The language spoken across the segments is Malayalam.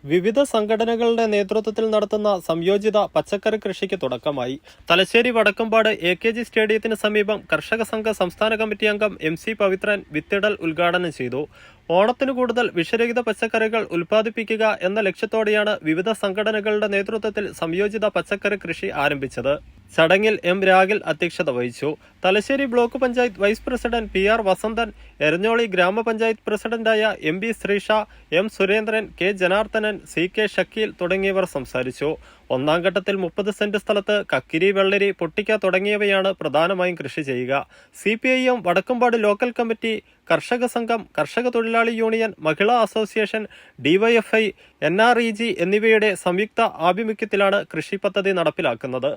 വിവിധ സംഘടനകളുടെ നേതൃത്വത്തിൽ നടത്തുന്ന സംയോജിത പച്ചക്കറി കൃഷിക്ക് തുടക്കമായി. തലശ്ശേരി വടക്കമ്പാട് AKG സ്റ്റേഡിയത്തിന് സമീപം കർഷക സംഘ സംസ്ഥാന കമ്മിറ്റി അംഗം MC പവിത്രൻ വിത്തിടൽ ഉദ്ഘാടനം ചെയ്തു. ഓണത്തിന് കൂടുതൽ വിഷരഹിത പച്ചക്കറികൾ ഉൽപ്പാദിപ്പിക്കുക എന്ന ലക്ഷ്യത്തോടെയാണ് വിവിധ സംഘടനകളുടെ നേതൃത്വത്തിൽ സംയോജിത പച്ചക്കറി കൃഷി ആരംഭിച്ചത്. ചടങ്ങിൽ M. രാഗിൽ അധ്യക്ഷത വഹിച്ചു. Thalassery block panchayat vice president PR Vasanthan, Eranholi ഗ്രാമപഞ്ചായത്ത് പ്രസിഡന്റായ MB Sreesha, M. Surendran, K. Janardhanan, CK Shakeel തുടങ്ങിയവർ സംസാരിച്ചു. ഒന്നാം ഘട്ടത്തിൽ 30 സെന്റ് സ്ഥലത്ത് കക്കിരി, വെള്ളരി, പൊട്ടിക്ക തുടങ്ങിയവയാണ് പ്രധാനമായും കൃഷി ചെയ്യുക. CPIM വടക്കമ്പാട് ലോക്കൽ കമ്മിറ്റി, കർഷക സംഘം, കർഷക തൊഴിലാളി യൂണിയൻ, മഹിളാ അസോസിയേഷൻ, DYFI, NREG എന്നിവയുടെ സംയുക്ത ആഭിമുഖ്യത്തിലാണ് കൃഷി പദ്ധതി നടപ്പിലാക്കുന്നത്.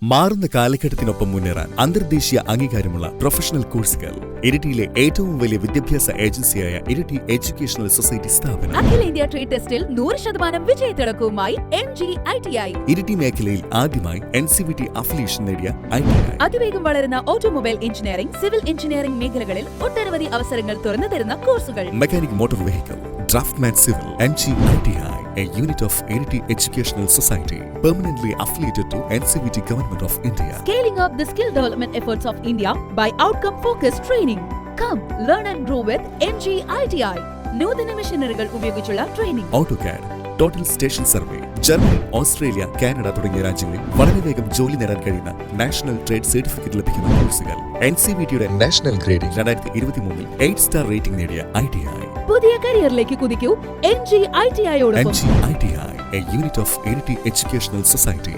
മാറുന്ന കാലഘട്ടത്തിനൊപ്പം മുന്നേറാൻ അന്തർദേശീയ അംഗീകാരമുള്ള പ്രൊഫഷണൽ കോഴ്സുകൾ. ഇരിട്ടിയിലെ ഏറ്റവും വലിയ വിദ്യാഭ്യാസ ഏജൻസിയായ ഇരിട്ടി എഡ്യൂക്കേഷണൽ സൊസൈറ്റി സ്ഥാപനം. അഖിലേന്ത്യാ ട്രേഡ് ടെസ്റ്റിൽ 100% വിജയത്തിളക്കവുമായി MG-ITI. ഇരിട്ടി മേഖലയിൽ ആദ്യമായി NCVT അഫിലിയേഷൻ നേടിയ ITI. അതിവേഗം വളരുന്ന ഓട്ടോമൊബൈൽ എഞ്ചിനീയറിംഗ്, സിവിൽ എഞ്ചിനീയറിംഗ് മേഖലകളിൽ ഒട്ടനവധി അവസരങ്ങൾ തുറന്നു തരുന്ന കോഴ്സുകൾ. Mechanic motor vehicle, draughtsman civil. MG-ITI, a unit of Iriti Educational Society, permanently affiliated to NCVT Government of India. Scaling up the skill development efforts of India by outcome-focused training. Come, learn and grow with MG-ITI. നൂതന മെഷീനറികൾ ഉപയോഗിച്ചുള്ള training. AutoCAD, total station survey. Germany, Australia, Canada തുടങ്ങിയ രാജ്യങ്ങളിൽ വളരെ വേഗം ജോലി നേടാൻ കഴിയുന്ന നാഷണൽ ട്രേഡ് സർട്ടിഫിക്കറ്റ് ലഭിക്കുന്ന കോഴ്സുകൾ. NCVTയുടെ നാഷണൽ ഗ്രേഡിംഗ് 2023 8 സ്റ്റാർ റേറ്റിംഗ് നേടിയ ITI. പുതിയ കരിയറിലേക്ക് കുതിക്കൂ MG-ITI യോടൊപ്പം. MG-ITI, a unit of Iriti Educational Society.